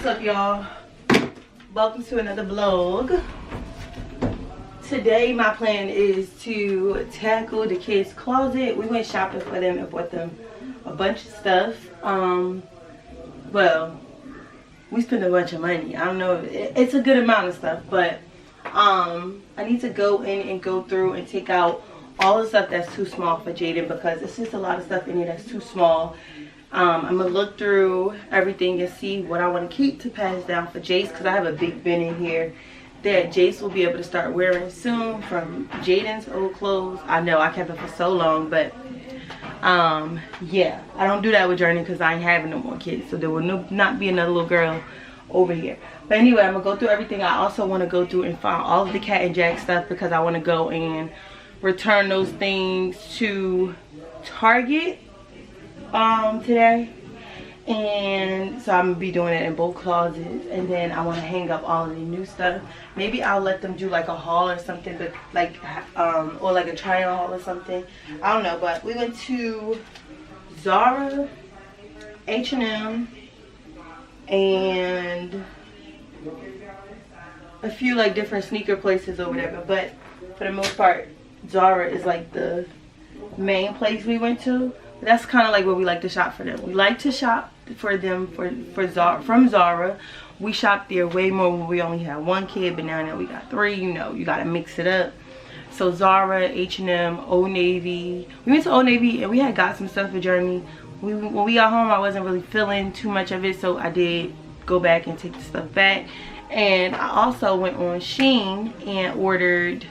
up, y'all? Welcome to another vlog. Today my plan is to tackle the kids' closet. We went shopping for them and bought them a bunch of stuff. Well, we spent a bunch of money. I don't know, it's a good amount of stuff, but I need to go in and go through and take out all the stuff that's too small for Jaden, because it's just a lot of stuff in here that's too small. I'm gonna look through everything and see what I want to keep to pass down for Jace, because I have a big bin in here that Jace will be able to start wearing soon from Jaden's old clothes. I know I kept it for so long, but yeah, I don't do that with Journey because I ain't having no more kids, so there will not be another little girl over here. But anyway, I'm gonna go through everything. I also want to go through and find all of the Cat and Jack stuff, because I want to go and return those things to Target today. And so I'm gonna be doing it in both closets, and then I want to hang up all of the new stuff. Maybe I'll let them do like a haul or something, but like or like a try on haul or something, I don't know. But we went to Zara, H&M, and a few like different sneaker places or whatever, but for the most part Zara is like the main place we went to. That's kind of like where we like to shop for them. We like to shop for them for Zara, from Zara. We shopped there way more when we only had one kid, but now that we got three, you know, you gotta mix it up. So Zara, H&M, Old Navy. We went to Old Navy and we had got some stuff for Journey. When we got home, I wasn't really feeling too much of it, so I did go back and take the stuff back. And I also went on Shein and ordered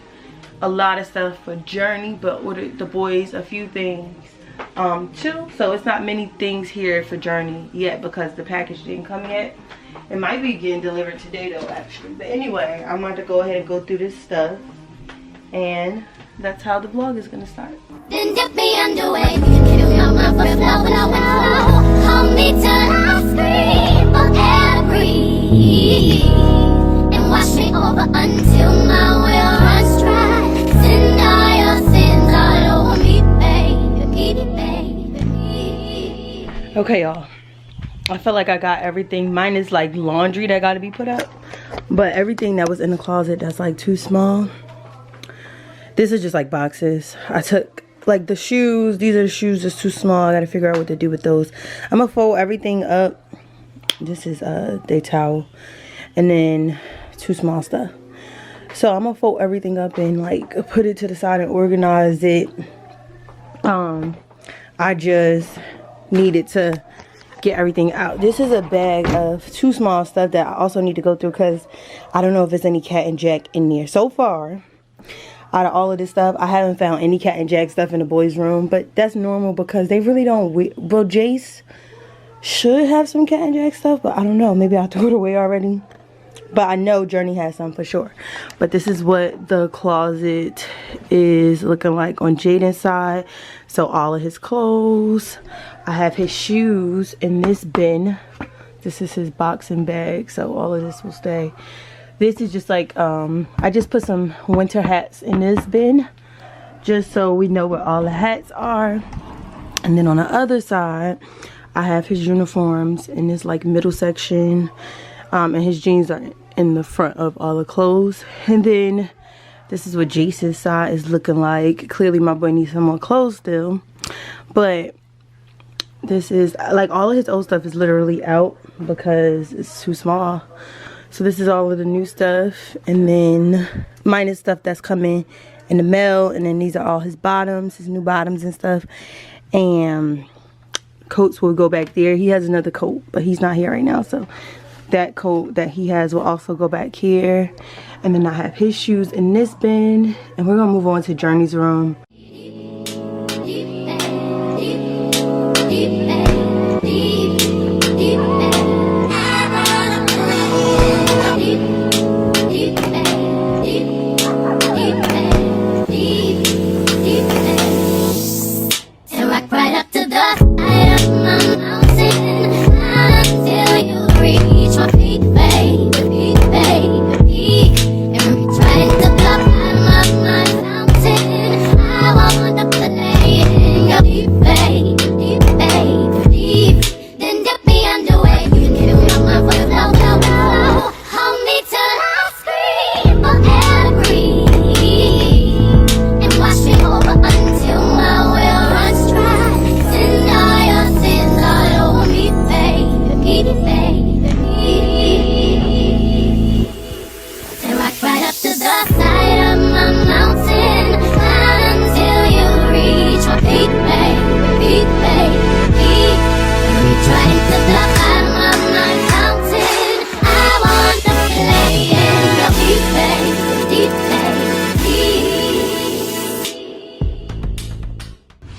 a lot of stuff for Journey, but ordered the boys a few things too. So it's not many things here for Journey yet because the package didn't come yet. It might be getting delivered today though, actually. But anyway, I'm going to go ahead and go through this stuff, and that's how the vlog is gonna start. Then dip me underway. Hold me till I scream for air breathe, and wash me over until my will runs dry. Send all your sins all over me, baby. Okay, y'all, I feel like I got everything. Mine is like laundry that got to be put up, but everything that was in the closet that's like too small, this is just like boxes. I took like the shoes. These are the shoes that's too small. I gotta figure out what to do with those. I'm gonna fold everything up. This is their towel, and then too small stuff. So I'm gonna fold everything up and like put it to the side and organize it. I just needed to get everything out. This is a bag of too small stuff that I also need to go through, because I don't know if there's any Cat and Jack in there. So far, out of all of this stuff, I haven't found any Cat and Jack stuff in the boys' room, but that's normal because they really don't. Well, Jace should have some Cat and Jack stuff, but I don't know. Maybe I threw it away already. But I know Journey has some for sure. But this is what the closet is looking like on Jaden's side. So all of his clothes. I have his shoes in this bin. This is his boxing bag, so all of this will stay. This is just like, I just put some winter hats in this bin, just so we know where all the hats are. And then on the other side, I have his uniforms in this like middle section, and his jeans are in the front of all the clothes. And then this is what Jace's side is looking like. Clearly my boy needs some more clothes still, but this is like all of his old stuff is literally out because it's too small. So this is all of the new stuff, and then minus stuff that's coming in the mail, and then these are all his bottoms, his new bottoms and stuff. And coats will go back there. He has another coat, but he's not here right now, so that coat that he has will also go back here. And then I have his shoes in this bin, and we're gonna move on to Journey's room.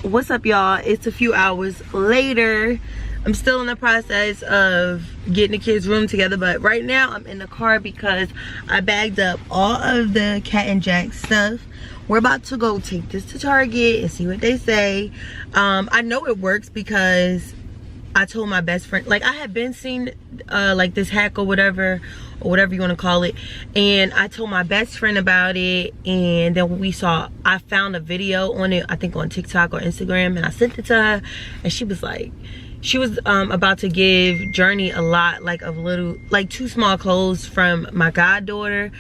What's up, y'all? It's a few hours later. I'm still in the process of getting the kids' room together, but right now I'm in the car because I bagged up all of the Cat and Jack stuff. We're about to go take this to Target and see what they say. I know it works because I told my best friend, like I had been seeing like this hack or whatever you want to call it, and I told my best friend about it, and then I found a video on it, I think on TikTok or Instagram, and I sent it to her, and she was about to give Journey a lot, like of little, like 2 small clothes from my goddaughter.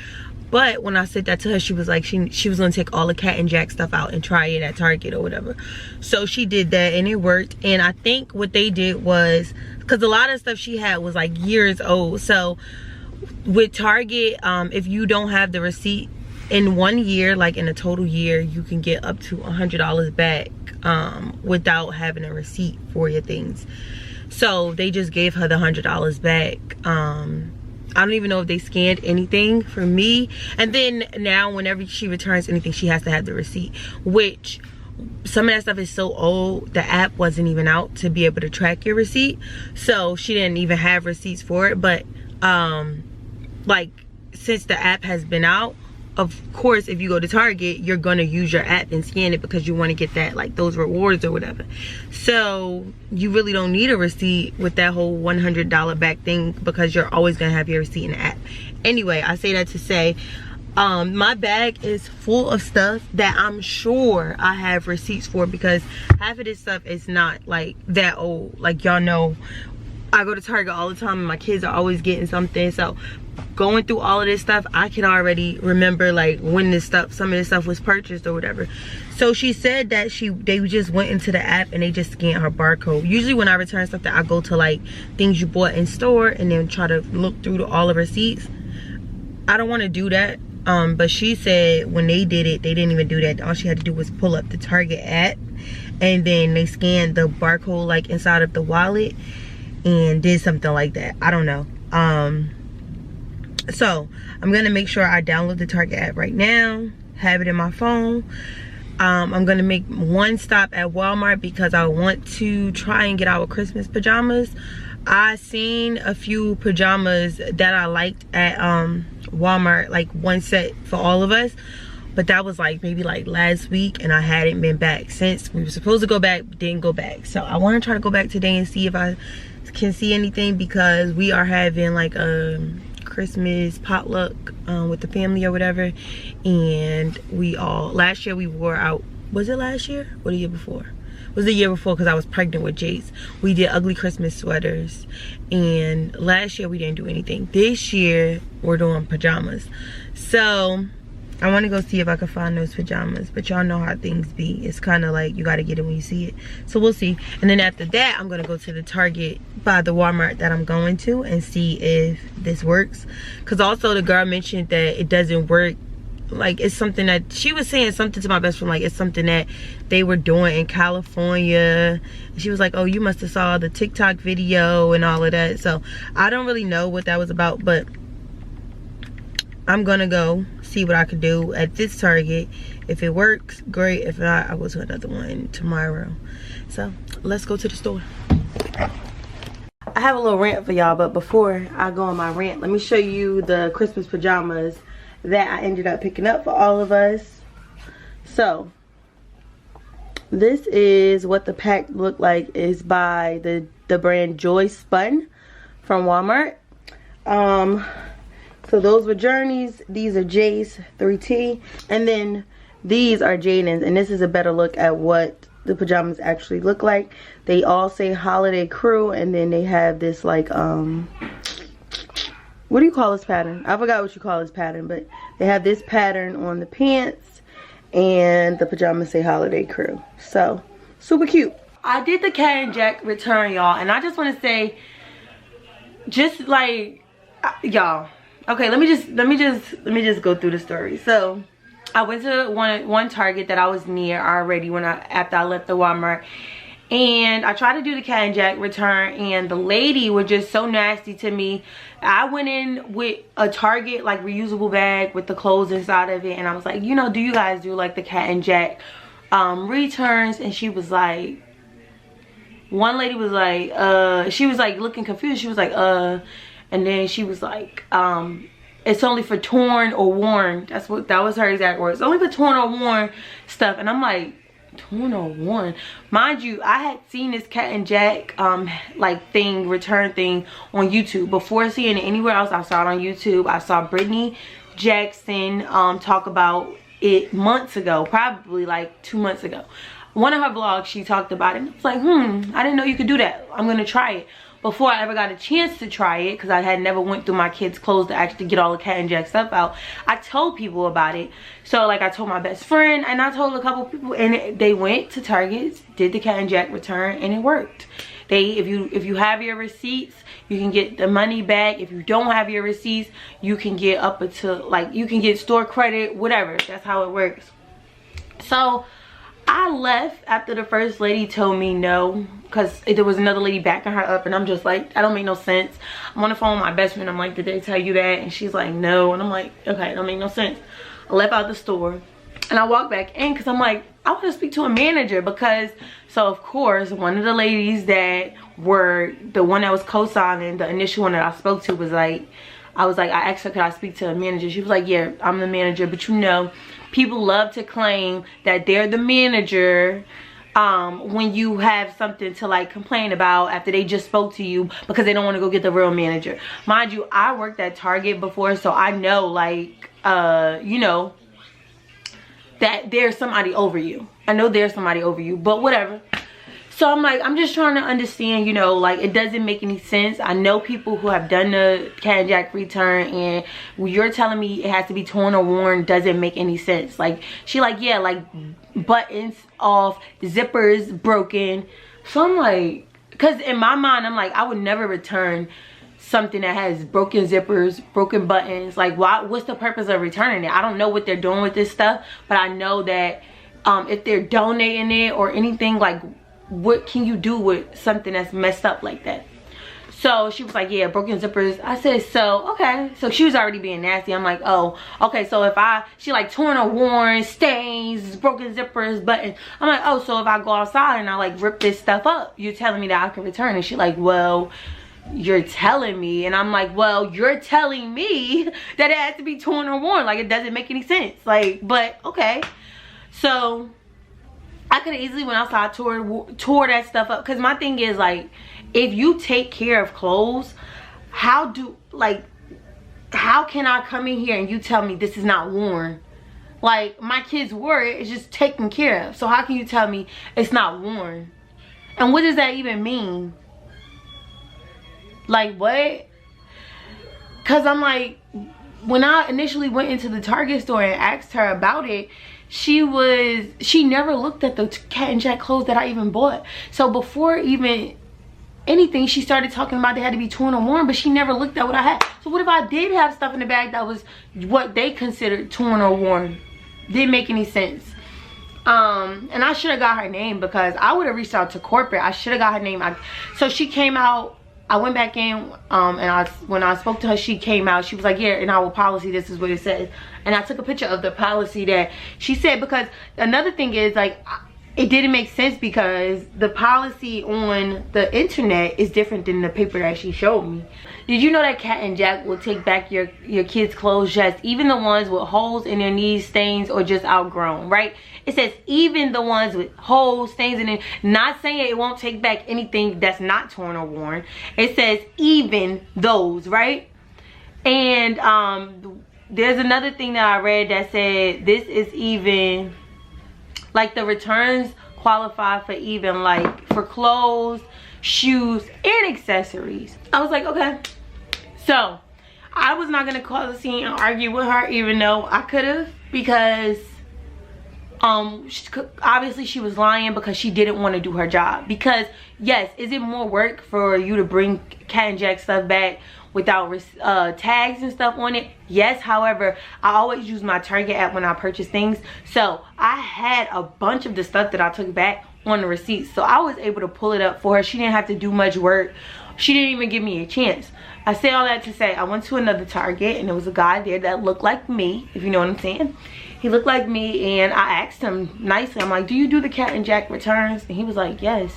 But when I said that to her, she was like, she was gonna take all the Cat and Jack stuff out and try it at Target or whatever. So she did that and it worked. And I think what they did was, because a lot of stuff she had was like years old. So with Target, if you don't have the receipt in 1 year, like in a total year, you can get up to $100 back without having a receipt for your things. So they just gave her the $100 back. I don't even know if they scanned anything for me. And then now whenever she returns anything, she has to have the receipt, which some of that stuff is so old, the app wasn't even out to be able to track your receipt. So she didn't even have receipts for it. But like since the app has been out, of course, if you go to Target, you're gonna use your app and scan it because you want to get that, like those rewards or whatever. So you really don't need a receipt with that whole $100 back thing because you're always gonna have your receipt in the app. Anyway, I say that to say, my bag is full of stuff that I'm sure I have receipts for, because half of this stuff is not like that old. Like y'all know, I go to Target all the time and my kids are always getting something. So going through all of this stuff, I can already remember like when some of this stuff was purchased or whatever. So she said that they just went into the app and they just scanned her barcode. Usually when I return stuff, that I go to like things you bought in store and then try to look through all the receipts. I don't want to do that. But she said when they did it, they didn't even do that. All she had to do was pull up the Target app and then they scanned the barcode like inside of the wallet and did something like that. I don't know. So I'm gonna make sure I download the Target app right now, have it in my phone. I'm gonna make one stop at Walmart because I want to try and get our Christmas pajamas. I seen a few pajamas that I liked at Walmart, like one set for all of us, but that was like maybe like last week and I hadn't been back since. We were supposed to go back, didn't go back. So I want to try to go back today and see if I can see anything, because we are having like a Christmas potluck with the family or whatever, and last year we wore out, was it last year or the year before? It was the year before, because I was pregnant with Jace. We did ugly Christmas sweaters, and last year we didn't do anything. This year we're doing pajamas. So I want to go see if I can find those pajamas, but y'all know how things be. It's kind of like you got to get it when you see it. So we'll see. And then after that, I'm going to go to the Target by the Walmart that I'm going to and see if this works. Because also the girl mentioned that it doesn't work. Like it's something that she was saying something to my best friend, like it's something that they were doing in California. She was like, oh, you must have saw the TikTok video and all of that. So I don't really know what that was about, but I'm gonna go see what I could do at this Target. If it works, great. If not, I'll go to another one tomorrow. So let's go to the store. I have a little rant for y'all, but before I go on my rant, let me show you the Christmas pajamas that I ended up picking up for all of us. So this is what the pack looked like. Is by the brand Joy Spun from Walmart. So those were Journey's, these are Jay's 3T, and then these are Jaden's, and this is a better look at what the pajamas actually look like. They all say Holiday Crew, and then they have this like what do you call this pattern? I forgot what you call this pattern, but they have this pattern on the pants, and the pajamas say Holiday Crew. So super cute. I did the Cat and Jack return, y'all, and I just want to say, just like y'all. Okay, let me just go through the story. So I went to one Target that I was near already after I left the Walmart, and I tried to do the Cat and Jack return, and the lady was just so nasty to me. I went in with a Target like reusable bag with the clothes inside of it, and I was like, you know, do you guys do like the Cat and Jack returns, and she was like, one lady was like, she was like looking confused. She was like, and then she was like, it's only for torn or worn. That was her exact words. It's only for torn or worn stuff. And I'm like, torn or worn? Mind you, I had seen this Cat and Jack like thing, return thing on YouTube. Before seeing it anywhere else, I saw it on YouTube. I saw Brittany Jackson talk about it months ago, probably like 2 months ago. One of her vlogs, she talked about it. And I was like, I didn't know you could do that. I'm gonna try it. Before I ever got a chance to try it, because I had never went through my kids' clothes to actually get all the Cat and Jack stuff out, I told people about it. So like, I told my best friend, and I told a couple people, and they went to Target, did the Cat and Jack return, and it worked. If you have your receipts, you can get the money back. If you don't have your receipts, you can get up until, like, you can get store credit, whatever. That's how it works. So I left after the first lady told me no, because there was another lady backing her up, and I'm just like, that don't make no sense. I'm on the phone with my best friend. I'm like, did they tell you that? And she's like, no. And I'm like, okay, it don't make no sense. I left out the store, and I walked back in because I'm like, I want to speak to a manager. Because, so of course, one of the ladies that were the one that was co-signing, the initial one that I spoke to, was like, I asked her, could I speak to a manager? She was like, yeah, I'm the manager. But you know, people love to claim that they're the manager when you have something to like complain about after they just spoke to you, because they don't want to go get the real manager. Mind you, I worked at Target before, so I know, like, you know, that there's somebody over you. I know there's somebody over you, but whatever. So I'm like, I'm just trying to understand, you know, like, it doesn't make any sense. I know people who have done the Cat and Jack return, and when you're telling me it has to be torn or worn, doesn't make any sense. Like, she like, yeah, like buttons off, zippers broken. So I'm like, because in my mind, I'm like, I would never return something that has broken zippers, broken buttons. Like, what's the purpose of returning it? I don't know what they're doing with this stuff, but I know that if they're donating it or anything, like, what can you do with something that's messed up like that? So she was like, yeah, broken zippers. I said, so okay. So she was already being nasty. I'm like, oh, okay. So if she like torn or worn, stains, broken zippers, buttons. I'm like, oh, so if I go outside and I like rip this stuff up, you're telling me that I can return? And she like, well, you're telling me. And I'm like, well, you're telling me that it has to be torn or worn. Like, it doesn't make any sense. Like, but okay. So I could have easily went outside, tore that stuff up. Because my thing is, like, if you take care of clothes, how can I come in here and you tell me this is not worn? Like, my kids wore it, it's just taken care of. So how can you tell me it's not worn? And what does that even mean? Like, what? Because I'm like, when I initially went into the Target store and asked her about it, she never looked at the Cat and Jack clothes that I even bought. So before even anything, she started talking about they had to be torn or worn, but she never looked at what I had. So what if I did have stuff in the bag that was what they considered torn or worn? Didn't make any sense. And I should have got her name, because I would have reached out to corporate. I should have got her name. So she came out. I went back in, and when I spoke to her, she came out. She was like, yeah, in our policy, this is what it says. And I took a picture of the policy that she said, because another thing is, like, it didn't make sense, because the policy on the internet is different than the paper that she showed me. Did you know that Cat and Jack will take back your kids' clothes, just even the ones with holes in their knees, stains, or just outgrown, right? It says even the ones with holes, stains in it. Not saying it won't take back anything that's not torn or worn. It says even those, right? And there's another thing that I read that said this is even, like, the returns qualify for even, like, for clothes, shoes, and accessories. I was like, okay. So I was not gonna call the scene and argue with her, even though I could have, because obviously she was lying, because she didn't want to do her job. Because yes, is it more work for you to bring Cat and Jack stuff back without tags and stuff on it? Yes. However, I always use my Target app when I purchase things, so I had a bunch of the stuff that I took back on the receipts, so I was able to pull it up for her. She didn't have to do much work She didn't even give me a chance. I say all that to say I went to another Target and there was a guy there that looked like me, if you know what I'm saying. He looked like me, and I asked him nicely, I'm like, do you do the Cat and Jack returns? And he was like, yes.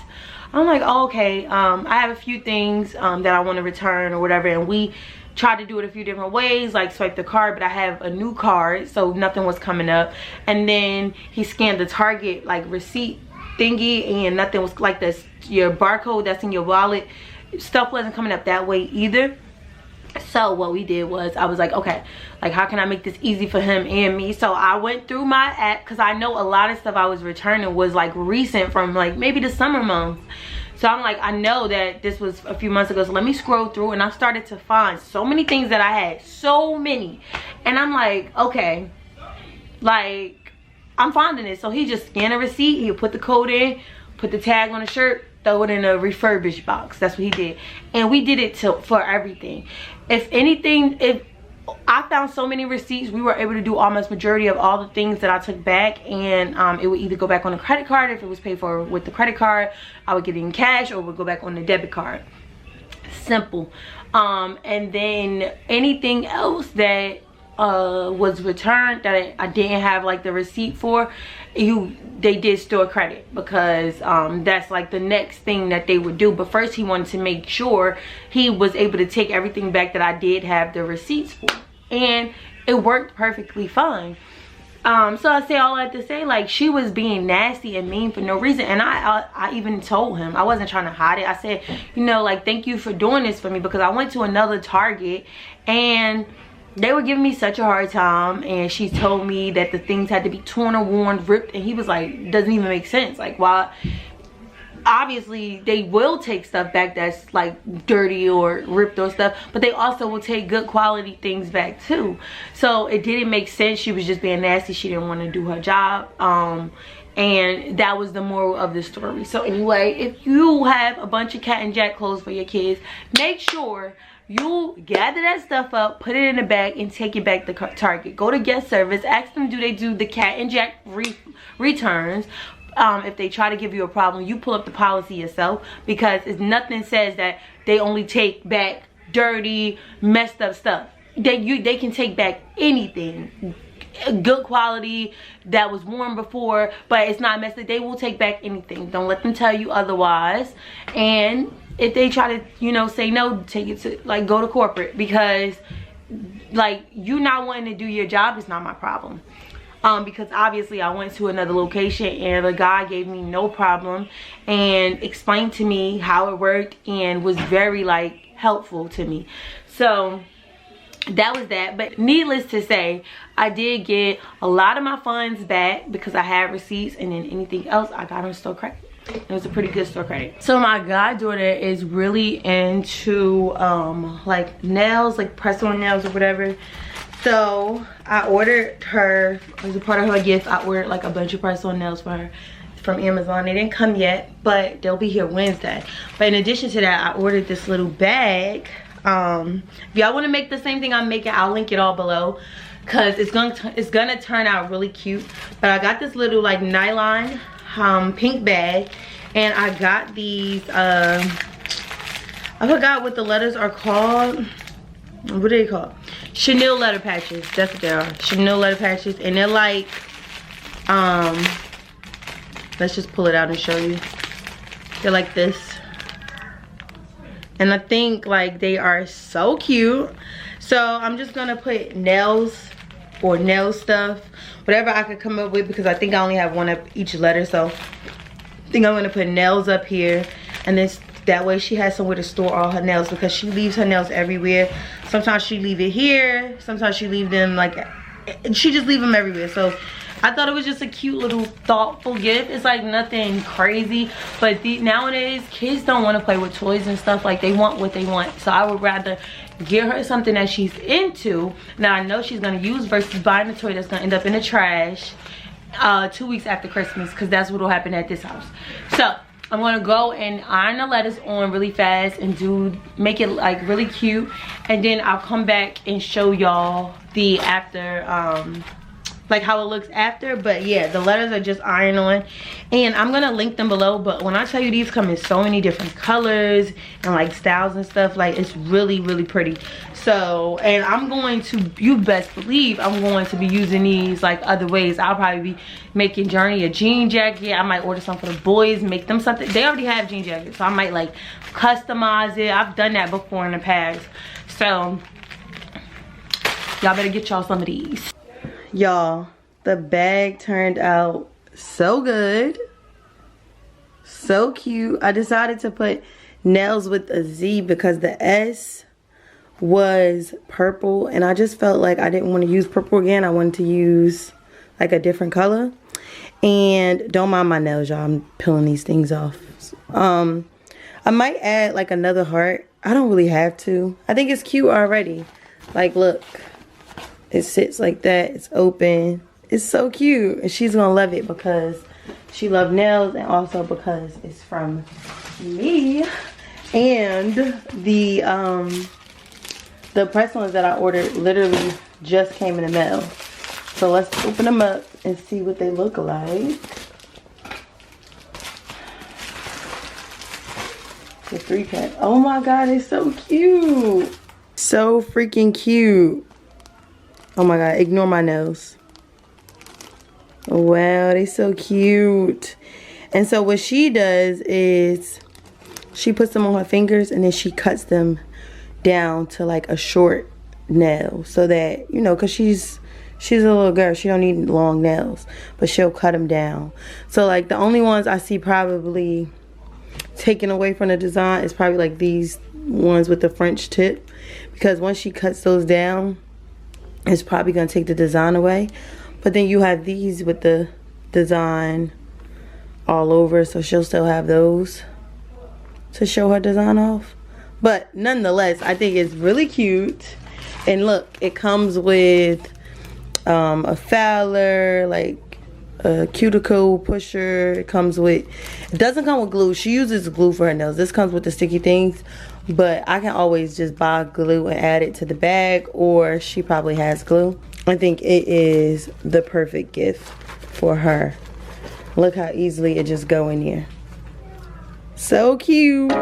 I'm like, oh, okay. I have a few things that I want to return or whatever, and we tried to do it a few different ways, like swipe the card, but I have a new card, so nothing was coming up. And then he scanned the Target like receipt thingy, and nothing was like this, your barcode that's in your wallet, stuff wasn't coming up that way either. So what we did was, I was like, okay, like how can I make this easy for him and me? So I went through my app, because I know a lot of stuff I was returning was like recent from like maybe the summer months. So I'm like, I know that this was a few months ago, so let me scroll through. And I started to find so many things that I had, so many. And I'm like, okay, like I'm finding it. So he just scanned a receipt, he'll put the code in, put the tag on the shirt, throw it in a refurbished box. That's what he did. And we did it for everything. If anything, if I found so many receipts, we were able to do almost majority of all the things that I took back, and it would either go back on a credit card. If it was paid for with the credit card, I would get it in cash, or it would go back on the debit card. Simple. And then anything else that was returned that I didn't have like the receipt for, they did store credit, because that's like the next thing that they would do. But first he wanted to make sure he was able to take everything back that I did have the receipts for, and it worked perfectly fine. So I say all that to say, like, she was being nasty and mean for no reason. And I even told him, I wasn't trying to hide it. I said, you know, like, thank you for doing this for me, because I went to another Target and they were giving me such a hard time, and she told me that the things had to be torn or worn, ripped, and he was like, doesn't even make sense. Like, why? Obviously they will take stuff back that's like dirty or ripped or stuff, but they also will take good quality things back too. So it didn't make sense. She was just being nasty. She didn't want to do her job, and that was the moral of the story. So anyway, if you have a bunch of Cat and Jack clothes for your kids, make sure you gather that stuff up, put it in a bag, and take it back to Target. Go to guest service, ask them, do they do the Cat and Jack returns? If they try to give you a problem, you pull up the policy yourself, because it's nothing says that they only take back dirty, messed up stuff. They can take back anything, good quality, that was worn before, but it's not messed up. They will take back anything. Don't let them tell you otherwise. And if they try to, you know, say no, take it to, like, go to corporate, because like, you not wanting to do your job is not my problem. Because obviously I went to another location and the guy gave me no problem and explained to me how it worked and was very like helpful to me. So that was that. But needless to say, I did get a lot of my funds back because I had receipts, and then anything else I got on store credit. It was a pretty good store credit. So my goddaughter is really into like nails, like press-on nails or whatever. So I ordered her, as a part of her gift, I ordered like a bunch of press-on nails for her from Amazon. They didn't come yet, but they'll be here Wednesday. But in addition to that, I ordered this little bag. If y'all want to make the same thing I'm making, I'll link it all below, because it's gonna turn out really cute. But I got this little like nylon pink bag, and I got these I forgot what the letters are called. What are they called? Chenille letter patches. That's what they are. Chenille letter patches. And they're like, let's just pull it out and show you. They're like this. And I think like they are so cute. So I'm just gonna put nails or nail stuff, whatever I could come up with, because I think I only have one of each letter. So I think I'm gonna put nails up here, and then that way she has somewhere to store all her nails, because she leaves her nails everywhere. Sometimes she leave it here, sometimes she leave them like, she just leave them everywhere. So I thought it was just a cute little thoughtful gift. It's like nothing crazy, but nowadays kids don't want to play with toys and stuff. Like, they want what they want. So I would rather give her something that she's into, now I know she's gonna use, versus buying a toy that's gonna end up in the trash 2 weeks after Christmas, because that's what will happen at this house. So I'm gonna go and iron the letters on really fast and make it like really cute, and then I'll come back and show y'all the after like how it looks after. But yeah, the letters are just iron on, and I'm gonna link them below. But when I tell you, these come in so many different colors and like styles and stuff, like it's really pretty. So, and I'm going to, you best believe I'm going to be using these like other ways. I'll probably be making Journey a jean jacket. I might order some for the boys, make them something. They already have jean jackets, so I might like customize it. I've done that before in the past. So y'all better get y'all some of these. Y'all, the bag turned out so good, so cute. I decided to put nails with a Z because the S was purple, and I just felt like I didn't want to use purple again. I wanted to use like a different color. And don't mind my nails, y'all. I'm peeling these things off. I might add like another heart. I don't really have to. I think it's cute already. Like, look, it sits like that. It's open. It's so cute, and she's gonna love it because she loves nails, and also because it's from me. And the press ones that I ordered literally just came in the mail. So let's open them up and see what they look like. The 3-pack. Oh my god, it's so cute. So freaking cute. Oh my god, ignore my nose. Wow, they're so cute. And so what she does is she puts them on her fingers, and then she cuts them down to like a short nail, so that, you know, because she's a little girl, she don't need long nails, but she'll cut them down. So like the only ones I see probably taken away from the design is probably like these ones with the French tip, because once she cuts those down, it's probably gonna take the design away. But then you have these with the design all over, so she'll still have those to show her design off. But nonetheless, I think it's really cute. And look, it comes with a fowler, like a cuticle pusher. It doesn't come with glue. She uses glue for her nails. This comes with the sticky things, but I can always just buy glue and add it to the bag, or she probably has glue. I think it is the perfect gift for her. Look how easily it just go in here. So cute.